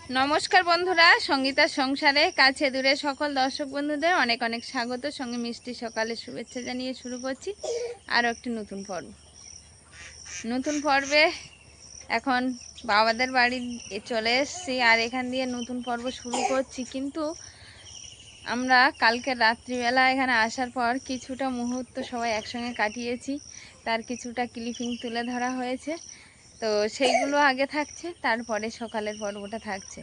নমস্কার বন্ধুরা, সঙ্গীতার সংসারে কাছে দূরে সকল দর্শক বন্ধুদের অনেক অনেক স্বাগত। সঙ্গে মিষ্টি সকালের শুভেচ্ছা জানিয়ে শুরু করছি আরও একটি নতুন পর্বে। এখন বাবাদের বাড়ি চলে এসেছি আর এখান দিয়ে নতুন পর্ব শুরু করছি। কিন্তু আমরা কালকে রাত্রিবেলা এখানে আসার পর কিছুটা মুহূর্ত সবাই একসঙ্গে কাটিয়েছি, তার কিছুটা ক্লিপিং তুলে ধরা হয়েছে। তো সেইগুলো আগে থাকছে, তারপরে সকালের পর্বটা থাকছে।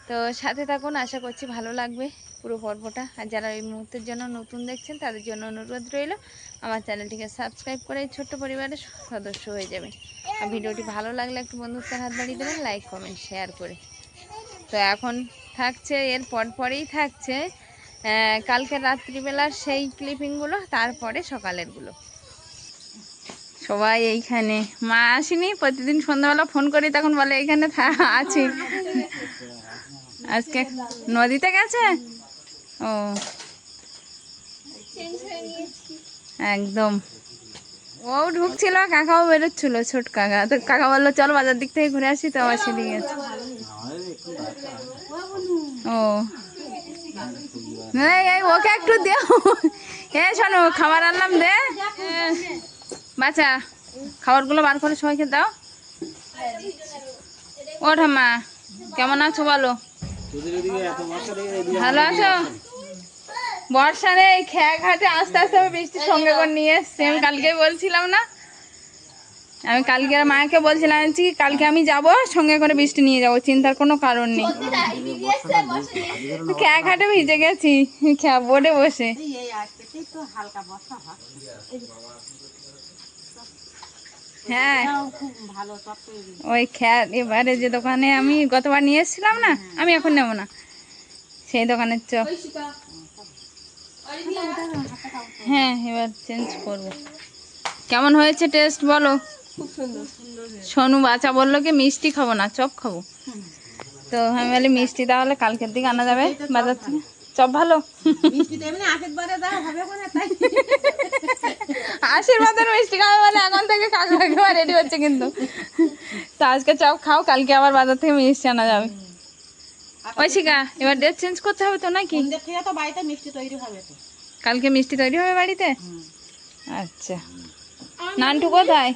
তো সাথে থাকুন, আশা করছি ভালো লাগবে পুরো পর্বটা। আর যারা এই মুহূর্তের জন্য নতুন দেখছেন তাদের জন্য অনুরোধ রইল আমার চ্যানেলটিকে সাবস্ক্রাইব করে এই ছোট্ট পরিবারের সদস্য হয়ে যাবে। আর ভিডিওটি ভালো লাগলে একটু বন্ধুত্বের হাত বাড়িয়ে দেবেন, লাইক কমেন্ট শেয়ার করে। তো এখন থাকছে এর পরেই থাকছে কালকে রাত্রিবেলার সেই ক্লিপিংগুলো, তারপরে সকালেরগুলো। সবাই এইখানে, মা আসেনি, প্রতিদিন সন্ধ্যাবেলা ফোন করি তখন বলে এইখানে আছি। আজকে নদীতে গেছে। ও একদম, ও ঢুকছিল, কাকাও বেরোচ্ছিল, ছোট কাকা। তো কাকা বললো চল বাজার দিক থেকে ঘুরে আসি, তো আবার সেদিকে গেছে। ও এই ওকে একটু দেও, এ শোনো খাবার আনলাম, দে বাচ্চা, খাবারগুলো বার করে সবাইকে দাও। ও ঠাম্মা, কেমন আছো বলো? ভালো আছো? বর্ষা নেই, খেয়া ঘাটে আস্তে আস্তে আমি বৃষ্টির সঙ্গে করে নিয়ে এসছি। আমি কালকে বলছিলাম না, আমি কালকে মাকে বলছিলাম কালকে আমি যাব সঙ্গে করে বৃষ্টি নিয়ে যাব, চিন্তার কোনো কারণ নেই। খেয়া ঘাটে ভিজে গেছি, খেয়া বোর্ডে বসে। হ্যাঁ ওই খেয়ার এবারে যে দোকানে আমি গতবার নিয়ে এসেছিলাম না, আমি এখন নেবো না, সেই দোকানের চপ। হ্যাঁ এবার চেঞ্জ করব। কেমন হয়েছে টেস্ট বলো? খুব সুন্দর। সোনু বাচ্চা বললো কি মিষ্টি খাবো না, চপ খাবো। তো আমি বলি মিষ্টি তাহলে কালকের দিকে আনা যাবে বাজার থেকে। চপ ভালো, আশীর্বাদের মিষ্টি খাবে বলে এখন থেকে কাকু কাকিমা রেডি হচ্ছে কিন্তু। তো আজকে চপ খাও, কালকে আবার বাজার থেকে মিষ্টি আনা যাবে। ঐশিকা এবার ডেট চেঞ্জ করতে হবে তো নাকি? কালকে মিষ্টি তৈরি হবে বাড়িতে। আচ্ছা, নান্টু কোথায়?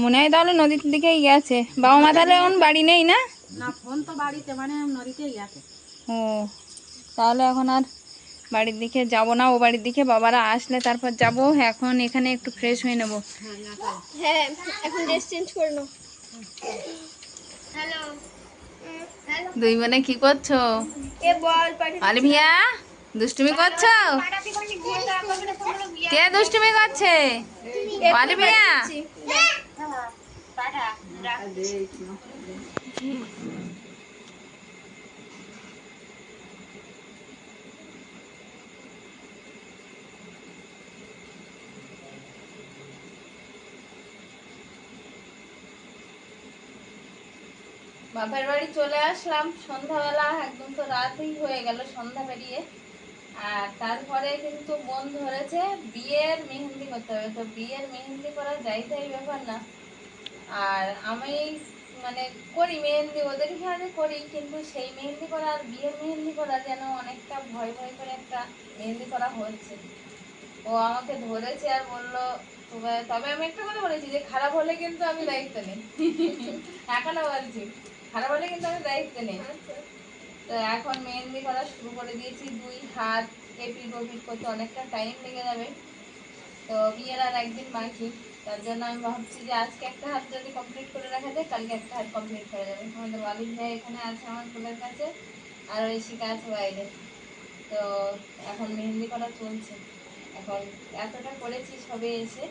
মনে হয় তাহলে নদীর দিকেই গেছে। বাবা মা তাহলে এখন বাড়ি নেই না? ফোন তো বাড়িতে, মানে নদীতেই গেছে। ও তাহলে এখন আর বাড়ির দিকে যাব না, ও বাড়ির দিকে বাবারা আসলে তারপর যাব। এখন এখানে একটু ফ্রেশ হয়ে নেব। হ্যাঁ এখন ড্রেস চেঞ্জ করে নাও। হ্যালো, দুই বোনে কি করছো? আলিভিয়া দুষ্টুমি করছো? কে দুষ্টুমি করছে? আলিভিয়া বাপের বাড়ি চলে আসলাম সন্ধ্যাবেলা, একদম তো রাতই হয়ে গেল সন্ধ্যা পেরিয়ে। আর তারপরে কিন্তু বোন ধরেছে বিয়ের মেহেন্দি করতে হবে। তো বিয়ের মেহেন্দি করা যাইতেই ব্যাপার না। আর আমি মানে করি মেহেন্দি, ওদের ঘরে করি, কিন্তু সেই মেহেন্দি করা আর বিয়ের মেহেন্দি করা যেন অনেকটা ভয় ভয় করে একটা মেহেন্দি করা হচ্ছে। ও আমাকে ধরেছে আর বললো, তবে আমি একটা কথা বলেছি যে খারাপ হলে কিন্তু আমি দায়িত্ব নেই। এখনো বলছি খারাপ হলে কিন্তু আমি দায়িত্ব নেই। তো এখন মেহেন্দি করা শুরু করে দিয়েছি, 2 হাত এপিট ওপিট করতে অনেকটা টাইম লেগে যাবে। তো বিয়ের আর একদিন বাকি, তার জন্য আমি ভাবছি যে আজকে একটা হাত যদি কমপ্লিট করে রাখা যায়, কালকে একটা হাত কমপ্লিট হয়ে যাবে। আমাদের ওয়ালিদ ভাই এখানে আছে আমার কোলের কাছে, আর ওই শিকা আছে বাইরে। তো এখন মেহেন্দি করা চলছে। এখন এতটা করেছি সবে এসে,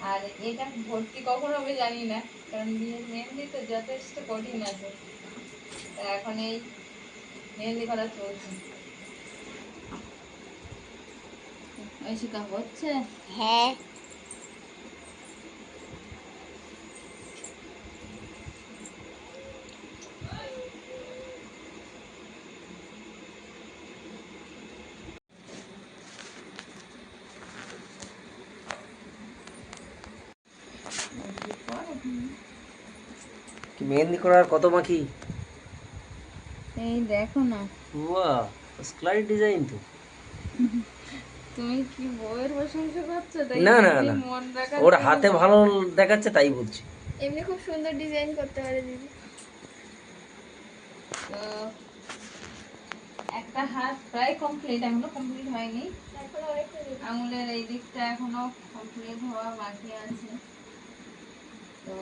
আর এটা ভর্তি কখন হবে জানি না, কারণ বিয়ের মেহেন্দি তো যথেষ্ট কঠিন আছে। তো এখন এই মেহেন্দি করা চলছে। ঐশিকা হচ্ছে? হ্যাঁ কি মেহেন্দি করার কত বাকি? এই দেখো না, বাহ, স্লাইড ডিজাইন তো। তুমি কি বউয়ের প্রশংসা করছো? তাই না না দিদি না, মন রাখার ওর জন্য হাতে ভালো দেখাচ্ছে তাই বলছি। এমনি খুব সুন্দর ডিজাইন করতে পারে দিদি। তো একটা হাত প্রায় কমপ্লিট, এখনো কমপ্লিট হয়নি। এখন অনেকটা দিদি। আঙুলের এই দিকটা এখনো কমপ্লিট হওয়া বাকি আছে। তো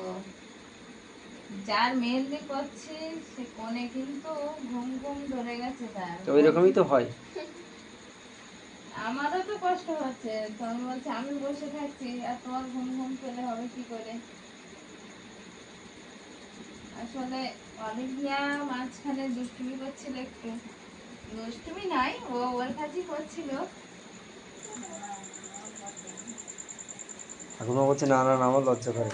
যার মেহেন্দি করছি সে কোণে কিন্তু ঘুম ঘুম ধরে গেছে তার। তো ওই রকমই তো হয়। আমারও তো কষ্ট হচ্ছে, তখন বলছে আমি বসে থাকছি আর তোমার ঘুম ঘুম পেলে হবে কি করে। আসলে অলিভিয়া মাঝখানে দুষ্টুমি করছিল একটু, দুষ্টুমি নাই, ও ওর কাজই করছিল। ঠাকুমা বলছে না না না, আমার লজ্জা করে।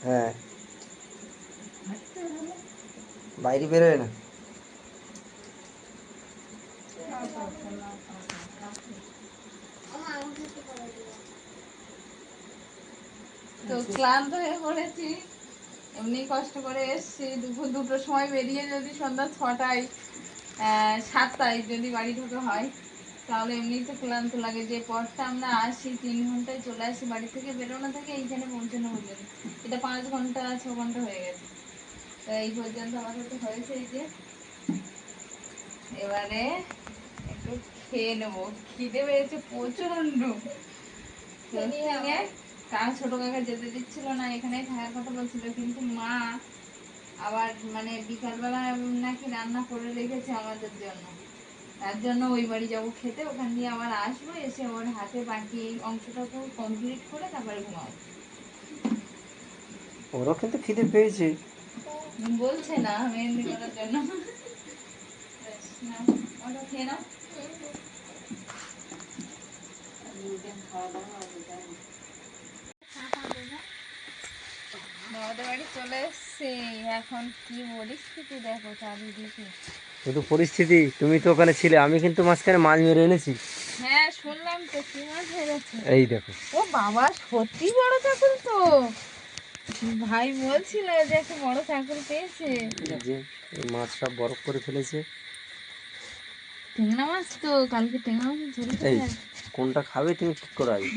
হ্যাঁ, বাইরে বেরোয় না। তো ক্লান্ত হয়ে পড়েছি, এমনি কষ্ট করে এসছি, দুপুর 2টোর সময় বেরিয়ে যদি সন্ধ্যা 6টায় 7টায় যদি বাড়ি ঢোকা হয় তাহলে এমনি তো ক্লান্ত লাগে। যে পথটা আমরা আসি 3 ঘন্টায় চলে আসি বাড়ি থেকে, বেরোনো থেকে এইখানে পৌঁছানো পর্যন্ত এটা 5 ঘন্টা 6 ঘন্টা হয়ে গেছে। তো এই পর্যন্ত আমার সাথে হয়েছে। এই যে এবারে একটু খেয়ে নেবো, খিদে পেয়েছে প্রচন্ড। কারণ ছোট কাকা যেতে দিচ্ছিল না, এখানে থাকার কথা বলছিল, কিন্তু মা আবার মানে বিকালবেলা নাকি রান্না করে রেখেছে আমাদের জন্য, তার জন্য ওই বাড়ি যাবো খেতে, ওখান দিয়ে আবার আসবো, এসে ওর হাতে বাকি এই অংশটাকে কমপ্লিট করে তারপরে ঘুমাবো। ওরও কিন্তু খিদে পেয়েছে। বলছে না মেহেন্দি করার জন্য। বেশ, নাও, ওটা খেয়ে নাও। আমাদের বাড়ি চলে এসছি, এখন কি পরিস্থিতি দেখো চারিদিকে। শুধু পরিস্থিতি, তুমি তো ওখানে ছিলে, আমি কিন্তু মাঝখানে মাছ মেরে এনেছি। হ্যাঁ শুনলাম তো, কি মাছ হয়েছে? এই দেখো। ও বাবা, সত্যি বড় চাকুল তো। ভাই বলছিল যে একটা বড় চাকুল পেয়েছে। এই যে এই মাছ সব বরফ করে ফেলেছে। ট্যাংরা মাছ তো, কালকে ট্যাংরা মাছ ঝোল এই খেতে। কোনটা খাবে তুমি ঠিক করো আগে।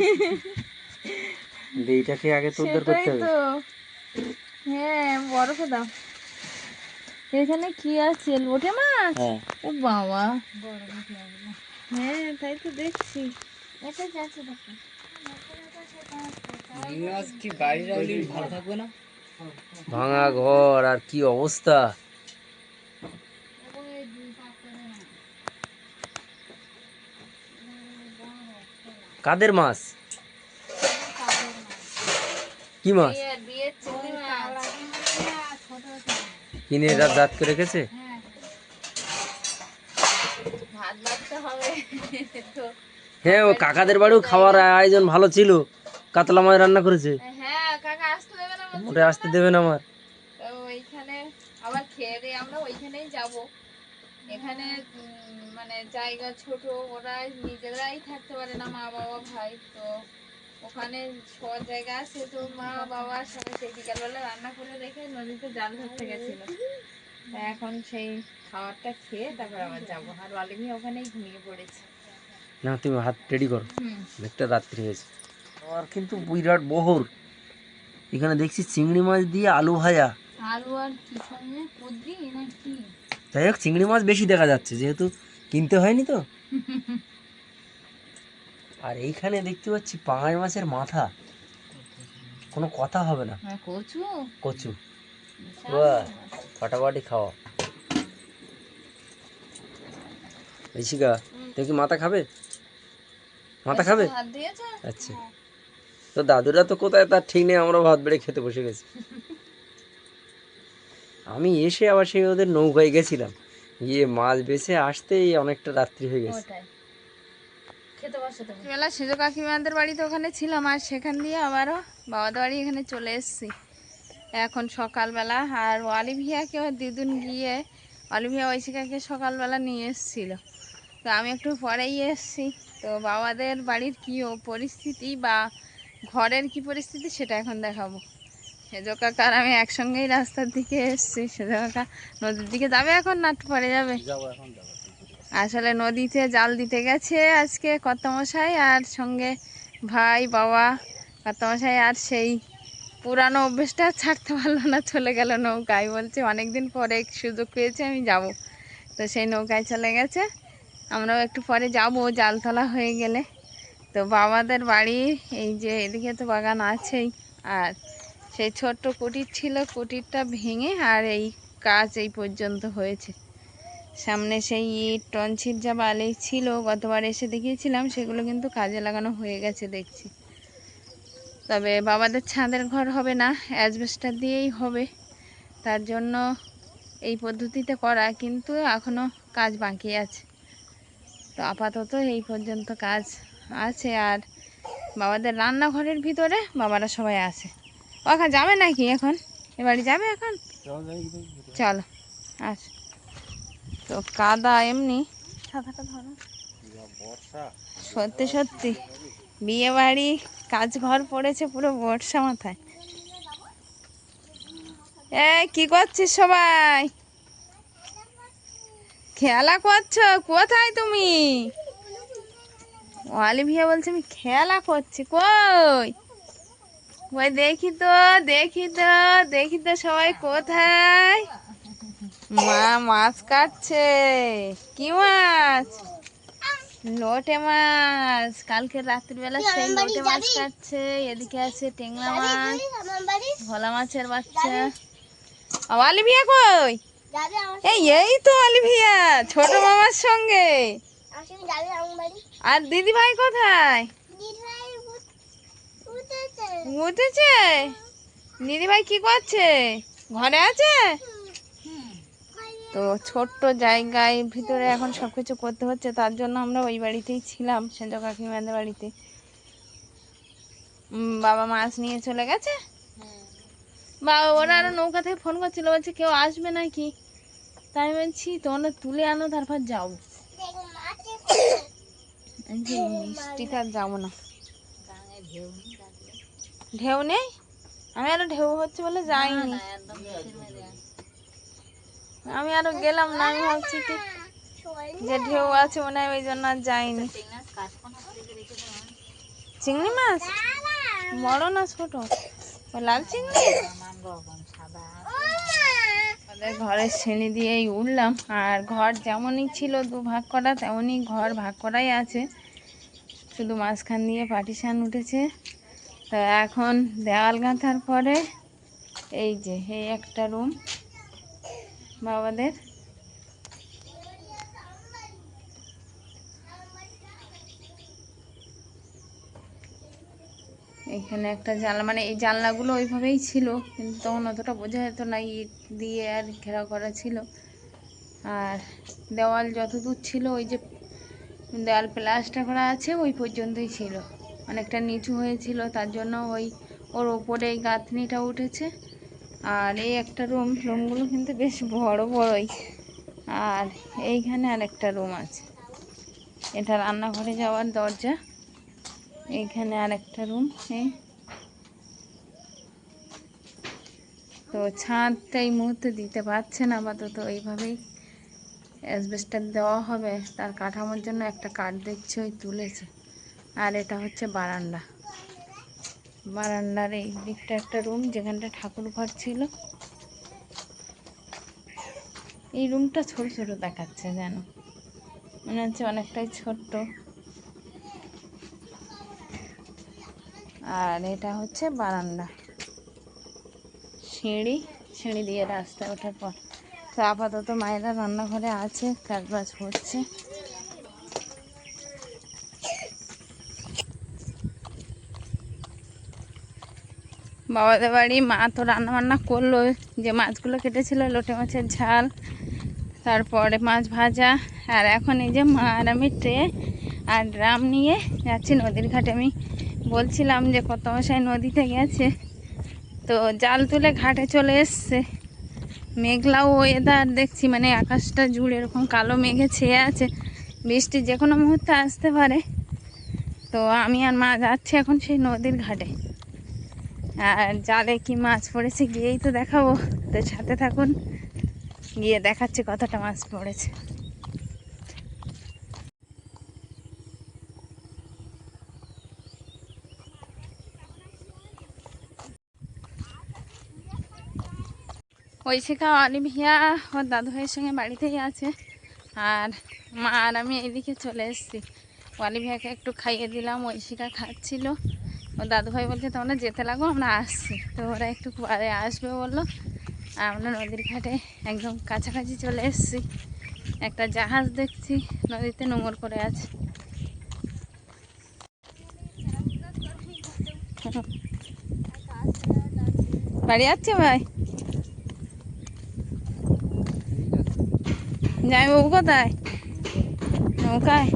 এইটাকে আগে তো উদ্ধার সেটাই করতে হবে। তো। হ্যাঁ বরফে দাও। এখানে কি আছে, লোটে মাছ? হ্যাঁ, ও বাবা, হ্যাঁ তাই তো দেখছি। এটা যাচ্ছে দেখো। ভাঙা ঘর আর কি অবস্থা। কাদের মাছ? কি মাছ? বিয়ের চিংড়ি মাছ। কিনে এরা জাত করে রেখেছে। ভাত বাড়তে হবে তো। হ্যাঁ, ও কাকাদের বাড়িও খাওয়ার আয়োজন ভালো ছিল, কাতলা মাছ রান্না করেছে। হ্যাঁ কাকা আসতে দেবে না বলছিল ওটা আসতে না? দেবে না আমার। তো ওইখানে আবার খেয়ে দিয়ে আমরা ওইখানেই যাব। এখানে মানে জায়গা ছোট, ওরা নিজেরাই থাকতে পারে না, মা বাবা ভাই তো। ওখানে শোয়ার জায়গা আছে, তো মা বাবার সঙ্গে সেই বিকালবেলা রান্না করে রেখে নদীতে জাল ধরতে গেছিল। তা এখন সেই খাবারটা খেয়ে তারপর আবার যাবো। আর অলিভি ওখানেই ঘুমিয়ে পড়েছে। না, তুমি হাত রেডি করো, হুম। দেখতে রাত্রি হয়েছে। আর কিন্তু বিরাট বহর। এখানে দেখছি চিংড়ি মাছ দিয়ে আলু ভাজা। আলু আর কি সঙ্গে কুদ্রি না কি? যাই হোক, চিংড়ি মাছ বেশি দেখা যাচ্ছে যেহেতু কিনতে হয়নি তো। আর এইখানে দেখতে পাচ্ছি পাঙাশ মাছের মাথা, কোনো কথা হবে না। হ্যাঁ কচু। কচু, বিশাল বাহ, বড় মাছ। ফাটাফাটি খাওয়া। ঋষিকা, তুমি কি মাথা খাবে? মাথা খাবে? হাত দিয়েছে। আচ্ছা, তো দাদুরা তো কোথায় তার ঠিক নেই, আমরা ভাত বেড়ে খেতে বসে গেছি। আমি এসে আবার সেই ওদের নৌকায় গেছিলাম, গিয়ে মাছ বেছে আসতেই অনেকটা রাত্রি হয়ে গেছে। ওটাই খেতে বসে তুমি। বেলা সেজ কাকিমাদের বাড়িতে ওখানে ছিলাম, আর সেখান দিয়ে আবারও বাবাদের বাড়ি এখানে চলে এসেছি এখন সকালবেলা। আর অলিভিয়াকে ওর দিদুন গিয়ে অলিভিয়া ঐশিকাকে সকালবেলা নিয়ে এসেছিল, তো আমি একটু পরেই এসেছি। তো বাবাদের বাড়ির কী পরিস্থিতি বা ঘরের কি পরিস্থিতি সেটা এখন দেখাবো। সেজ কাকা আর আমি একসঙ্গেই রাস্তার দিকে এসছি। সেজ কাকা নদীর দিকে যাবে এখন না একটু পরে যাবে? আসলে নদীতে জাল দিতে গেছে আজকে কর্তামশাই, আর সঙ্গে ভাই বাবা কর্তামশাই, আর সেই পুরানো অভ্যেসটা ছাড়তে পারলো না, চলে গেল নৌকায়। বলছে অনেকদিন পরে সুযোগ পেয়েছে আমি যাব, তো সেই নৌকায় চলে গেছে। আমরাও একটু পরে যাব জাল তোলা হয়ে গেলে। তো বাবাদের বাড়ি এই যে এদিকে তো বাগান আছেই, আর সেই ছোট্ট কুটির ছিল, কুটিরটা ভেঙে আর এই কাজ এই পর্যন্ত হয়েছে। সামনে সেই ইট টনছিট যা বালি ছিল গতবার এসে দেখিয়েছিলাম, সেগুলো কিন্তু কাজে লাগানো হয়ে গেছে দেখছি। তবে বাবাদের ছাদের ঘর হবে না, অ্যাজবেস্টার দিয়েই হবে। তার জন্য এই পদ্ধতিতে করা, কিন্তু এখনও কাজ বাকি আছে। তো আপাতত এই পর্যন্ত কাজ আছে। আর বাবাদের রান্নাঘরের ভিতরে বাবারা সবাই আছে। ওখানে যাবে নাকি এখন? এবারে যাবে এখন? চলো আস। তো কাদা এমনি, ছাতাটা ধরো। সত্যি সত্যি বিয়ে বাড়ি কাজ ঘর পড়েছে পুরো বর্ষা মাথায়। কি করছিস সবাই? খেলা করছো? কোথায় তুমি? অলিভিয়া বলছে আমি খেলা করছি। কই ওই দেখি তো, দেখি তো, দেখি তো সবাই কোথায়? মা মাছ কাটছে। কি মাছ? লোটে মাছ। কালকে রাত্রিবেলা সেই লোটে মাছ কাটছে। এদিকে আছে টেংরা মাছ, ভোলা মাছের বাচ্চা। অলিভিয়া কই? এই তো অলিভিয়া ছোট মামার সঙ্গে। আর দিদি ভাই কোথায়? উঠেছে? দিদি ভাই কি করছে? ঘরে আছে? তো ছোট্ট জায়গায় ভিতরে এখন সবকিছু করতে হচ্ছে, তার জন্য আমরা ওই বাড়িতেই ছিলাম, সেজ কাকিমাদের বাড়িতে। বাবা মাছ নিয়ে চলে গেছে। বাবা ওরা আরো নৌকা থেকে ফোন করছিল, বলছে কেউ আসবে নাকি। তাই বলছি তোমরা তুলে আনো তারপর যাও। মিষ্টিতে আর যাবো না, ঢেউ নেই। আমি আরো ঢেউ হচ্ছে বলে যাইনি। আমি আরো গেলাম না, আমি ভাবছি কি যে ঢেউ আছে মনে হয়, ওই জন্য আর যাইনি। চিংড়ি মাছ বড় না ছোট? লাল চিংড়ি। ঘরের সিঁড়ি দিয়েই উঠলাম, আর ঘর যেমনই ছিল দুভাগ করা তেমনই ঘর ভাগ করাই আছে, শুধু মাঝখান দিয়ে পার্টিশন উঠেছে। তো এখন দেওয়াল গাঁথার পরে এই যে এই একটা রুম বাবাদের। এখানে একটা জানলা, মানে এই জানলাগুলো ওইভাবেই ছিল, কিন্তু তখন অতটা বোঝা যেত না, ইট দিয়ে আর ঘেরাও করা ছিল। আর দেওয়াল যতদূর ছিল, ওই যে দেওয়াল প্লাস্টার করা আছে ওই পর্যন্তই ছিল, অনেকটা নিচু হয়েছিল, তার জন্য ওই ওর ওপরে এই গাঁথনিটা উঠেছে। আর এই একটা রুমগুলো কিন্তু বেশ বড় বড়ই। আর এইখানে আর একটা রুম আছে, এটা রান্নাঘরে যাওয়ার দরজা। এইখানে আর একটা রুম। এই তো ছাদটা এই মুহূর্তে দিতে পারছে না, আপাতত এইভাবেই অ্যাসবেস্টার দেওয়া হবে। তার কাঠামোর জন্য একটা কাঠ দেখছি ওই তুলেছে। আর এটা হচ্ছে বারান্দা, বারান্দার এই দিকটা একটা রুম, যেখানটা ঠাকুর ঘর ছিল। এই রুমটা ছোট ছোট দেখাচ্ছে, যেন মনে হচ্ছে অনেকটাই ছোট্ট। আর এটা হচ্ছে বারান্দা, সিঁড়ি দিয়ে রাস্তায় ওঠার পর। তো আপাতত মায়েরা রান্নাঘরে আছে, কাজবাজ হচ্ছে। বাবাদের বাড়ি মা তো রান্না বান্না করলো, যে মাছগুলো কেটেছিল লোটে মাছের ঝাল, তারপরে মাছ ভাজা। আর এখন এই যে মা আর আমি ট্রে আর ড্রাম নিয়ে যাচ্ছি নদীর ঘাটে। আমি বলছিলাম যে কত মশাই নদীতে গেছে, তো জাল তুলে ঘাটে চলে এসছে। মেঘলাও ওয়েদার দেখছি, মানে আকাশটা জুড়ে এরকম কালো মেঘে ছেয়ে আছে, বৃষ্টি যে কোনো মুহূর্তে আসতে পারে। তো আমি আর মা যাচ্ছি এখন সেই নদীর ঘাটে। আর জালে কি মাছ পড়েছে গিয়েই তো দেখাবো, তো সাথে থাকুন, গিয়ে দেখাচ্ছে কতটা মাছ পড়েছে। ঐশিকা অলিভিয়া ওর দাদু ভাইয়ের সঙ্গে বাড়িতেই আছে, আর মা আর আমি এইদিকে চলে এসেছি। অলিভিয়াকে একটু খাইয়ে দিলাম, ঐশিকা খাচ্ছিল। ওর দাদু ভাই বলছে তোমরা যেতে লাগো, আমরা আসছি। তো ওরা একটু পরে আসবে বললো। আর আমরা নদীর ঘাটে একদম কাছাকাছি চলে এসেছি। একটা জাহাজ দেখছি নদীতে নোঙর করে আছে। বাড়ি যাচ্ছে ভাই? যাই বাবু কোথায়? নৌকায়।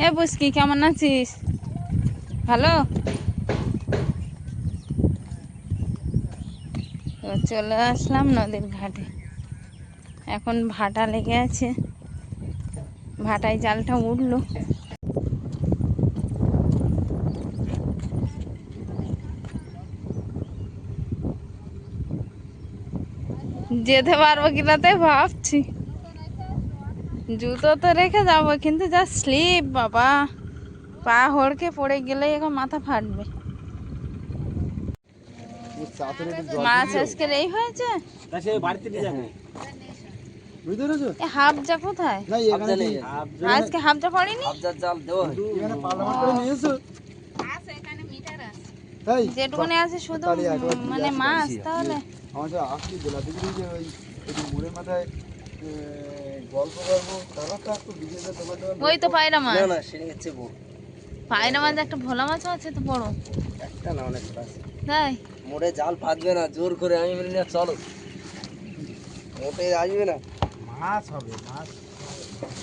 এ বুঝকি কেমন আছিস? ভালো। তো চলে আসলাম নদীর ঘাটে, এখন ভাটা লেগে আছে, ভাটায় জালটা উঠলো। যেতে পারবো কিনা তাই ভাবছি। জুতো তো রেখে যাবো, কিন্তু যা স্লিপ বাবা, পা হড়কে পড়ে গেলে এখন মাথা ফাটবে। মাছ আজকের এই হয়েছে। হাফজা কোথায়? আজকে হাফজা পড়েনি, যেটুকুনি আছে শুধু মানে মাছ। তাহলে ওই তো পায়রা মাছ, পায়রা মাছ একটা ভোলা মাছও আছে তো বড় একটা না, অনেক আছে। তাই মোটে জাল ফাঁকবে না, জোর করে আমি বলি না চলো, মোটে আসবে না, মাছ হবে মাছ।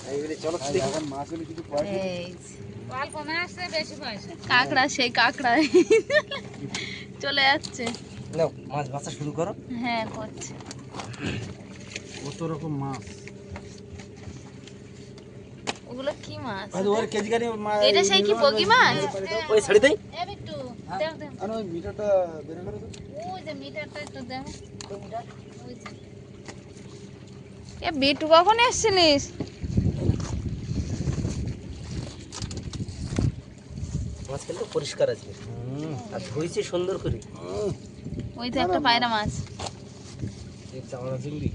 আমি বলি চলো এখন মাছ হলে কিছু কাঁকড়া, সেই কাঁকড়া চলে যাচ্ছে। নাও মাছ বাছা শুরু করো। হ্যাঁ করছে। কত রকম মাছ, ওগুলো কি মাছ? ওর কেজি গানি এটা সেই কি বগি মাছ? ওই ছাড়ি দেই। এ বিট্টু দেখ দেখ, আর ওই মিটারটা বের করে দাও। ওই যে মিটারটা একটু দেখ। ওই যে। এ বিট্টু কখন এসেছিলিস? মাছ কিন্তু পরিষ্কার আছে, আর ধুইছি সুন্দর করে। ওই তো একটা পায়রা মাছ। এই চামড়া চিংড়ি,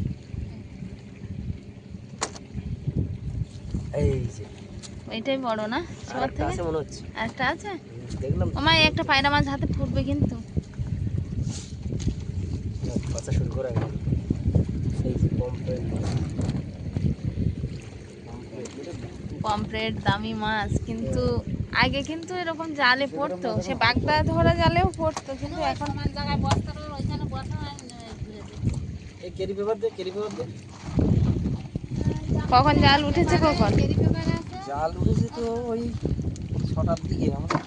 এই যে ওইটাই বড় না সবার থেকে? আছে মনে হচ্ছে, আরেকটা আছে দেখলাম। ওমাই, একটা পায়রা মাছ হাতে ফুটবে কিন্তু। বাছা শুরু করে এই যে পমফ্রেট, পমফ্রেট দামি মাছ, কিন্তু আগে কিন্তু এরকম জালে পড়তো, সে বাগদা ধরা জালেও পড়তো, কিন্তু এখন জায়গায় বস্তার ওইখানে বসা হয়। এই কেরি পেপার দে, কেরি পেপার দে। কখন জাল উঠেছে? কখন জাল উঠেছে? তো ওই 6টার দিকে। আমরা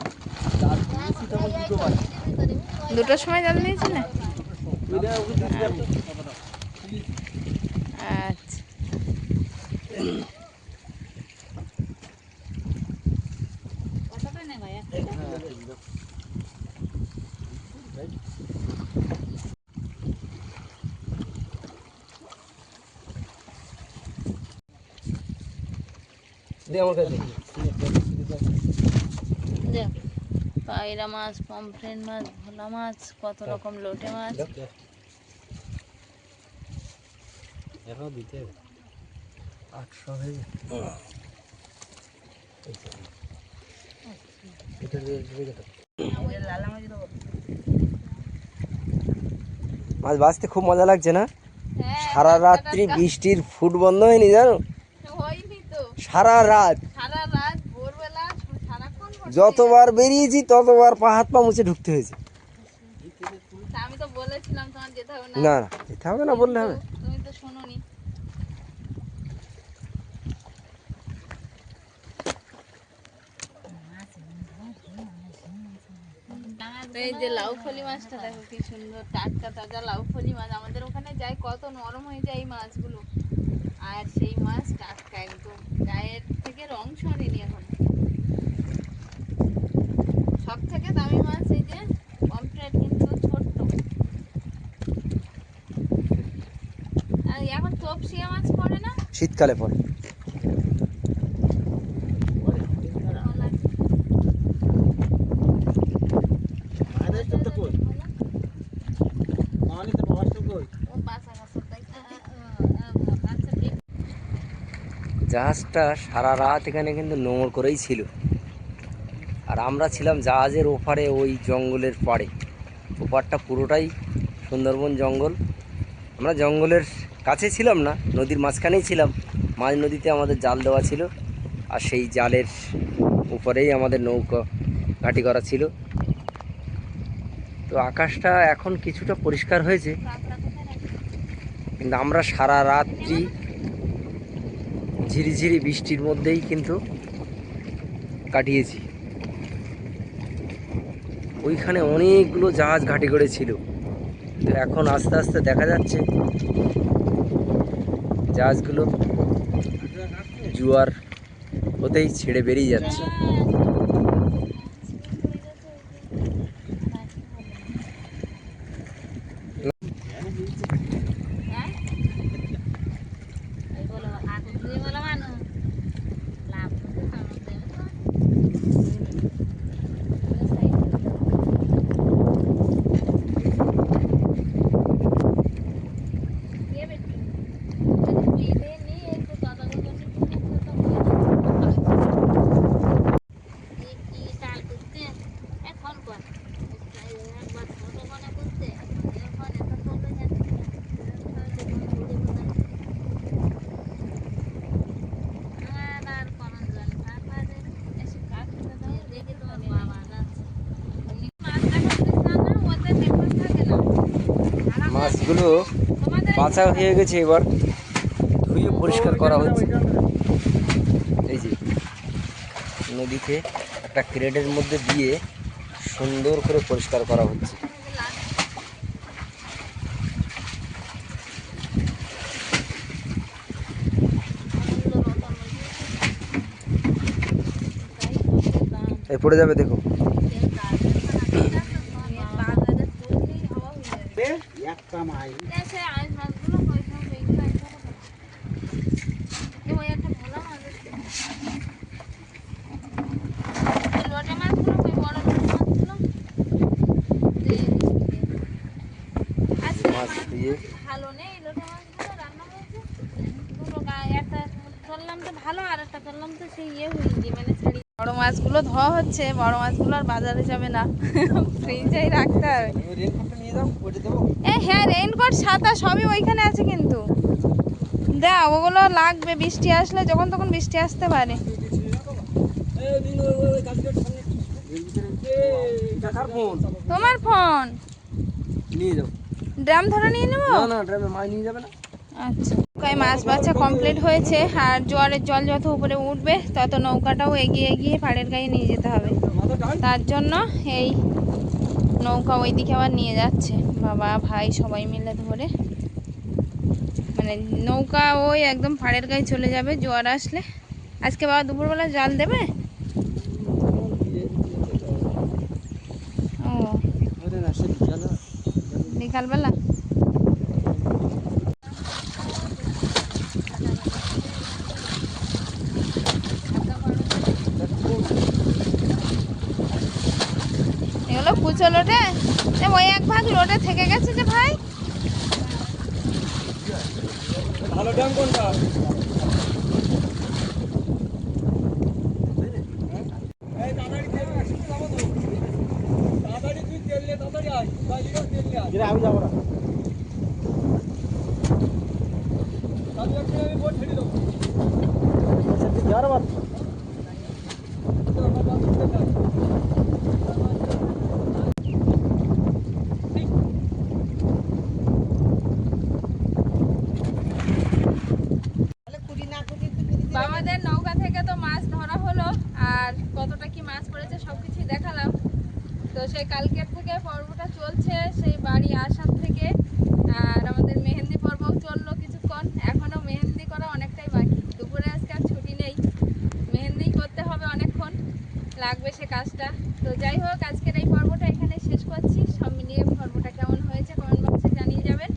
জাল দিয়েছি তখন 2টো বাজে। 2টোর সময় জাল দিয়েছি না? আচ্ছা। পায়রা মাছ, পমফ্রেট মাছ, ভোলা মাছ, কত রকম লোটে মাছ। দিতে 800 হয়ে যায়। মাছ বাঁচতে খুব মজা লাগছে না? সারা রাত্রি বৃষ্টির ফুট বন্ধ হয়নি জানো, সারা রাত। যতবার বেরিয়েছি ততবার পা হাত পা মুছে ঢুকতে হয়েছে। আমি তো বলেছিলাম তোমার যেতে হবে না। না না যেতে হবে না বললে হবে? তুমি তো শোনোনি। এই যে লাউফলি মাছটা দেখো কি সুন্দর, টাটকা তাজা লাউফলি মাছ। আমাদের ওখানে যায় কত নরম হয়ে যায় এই মাছগুলো, আর সেই মাছ টাটকা একদম, গায়ের থেকে রং সরেনি এখন। সব থেকে দামি মাছ এই যে পমফ্রেট, কিন্তু ছোট্ট। আর এখন তপসিয়া মাছ পড়ে না, শীতকালে পড়ে। জাহাজটা সারা রাত এখানে কিন্তু নোঙর করেই ছিল, আর আমরা ছিলাম জাহাজের ওপারে, ওই জঙ্গলের পাড়ে। ওপারটা পুরোটাই সুন্দরবন জঙ্গল। আমরা জঙ্গলের কাছে ছিলাম না, নদীর মাঝখানেই ছিলাম। মাঝ নদীতে আমাদের জাল দেওয়া ছিল, আর সেই জালের উপরেই আমাদের নৌকা ঘাঁটি করা ছিল। তো আকাশটা এখন কিছুটা পরিষ্কার হয়েছে, কিন্তু আমরা সারা রাত্রি ঝিরিঝিরি বৃষ্টির মধ্যেই কিন্তু কাটিয়েছি। ওইখানে অনেকগুলো জাহাজ ঘাঁটি করেছিল, তো এখন আস্তে আস্তে দেখা যাচ্ছে জাহাজগুলো জোয়ার হতেই ছেড়ে বেরিয়ে যাচ্ছে। মাছগুলো বাঁচা হয়ে গেছে, এবার ধুয়ে পরিষ্কার করা হচ্ছে। এই যে নদীতে একটা ক্রেটের মধ্যে দিয়ে সুন্দর করে পরিষ্কার করা হচ্ছে। এই পড়ে যাবে, দেখো। মাছ দিয়ে ভালো নেই লোটা মাছগুলো রান্না হয়েছে, দুটো একটা করলাম তো ভালো, আর একটা করলাম তো সেই ইয়ে হয়ে গিয়ে মানে ছাড়ি। বড় মাছগুলো ধোয়া হচ্ছে, বড় মাছগুলো আর বাজারে যাবে না, ফ্রিজেই রাখতে হবে। হ্যাঁ, রেইনকোট ছাতা সবই ওইখানে আছে, কিন্তু দাও ওগুলো লাগবে বৃষ্টি আসলে, যখন তখন বৃষ্টি আসতে পারে। তোমার ফোন নিয়ে যাও, ড্রাম ধরে নিয়ে নেবো। না না, ড্রামে মাছ নিয়ে যাবে না। আচ্ছা, নৌকায় মাছ বাছা কমপ্লিট হয়েছে, আর জোয়ারের জল যত উপরে উঠবে তত নৌকাটাও এগিয়ে এগিয়ে পাড়ের গায়ে নিয়ে যেতে হবে। তার জন্য এই নৌকা ওইদিকে আবার নিয়ে যাচ্ছে বাবা ভাই সবাই মিলে ধরে, মানে নৌকা ওই একদম পাড়ের গায়ে চলে যাবে জোয়ার আসলে। আজকে বাবা দুপুরবেলা জাল দেবে? ও, বিকালবেলা। এগুলো কুচো লোটে, ওই এক ভাগ লোটে থেকে গেছে যে ভাই। ভালো ড্যাম কোনটা? আমি যাবো না, আমি বোট ছেড়ে দেবো। আমাদের নৌকা থেকে তো মাছ ধরা হলো, আর কতটা কি মাছ পড়েছে সবকিছু দেখালাম। তো সেই কালকের থেকে পর্বটা চলছে, সেই বাড়ি আসার থেকে। আর আমাদের মেহেন্দি পর্বও চললো কিছুক্ষণ, এখনো মেহেন্দি করা অনেকটাই বাকি। দুপুরে আজকে আর ছুটি নেই, মেহেন্দি করতে হবে অনেকক্ষণ লাগবে। করবে সে কাজটা। তো যাই হোক, আজকের এই পর্বটা এখানে শেষ করছি। সব মিলিয়ে পর্বটা কেমন হয়েছে কমেন্ট বক্সে জানিয়ে যাবেন।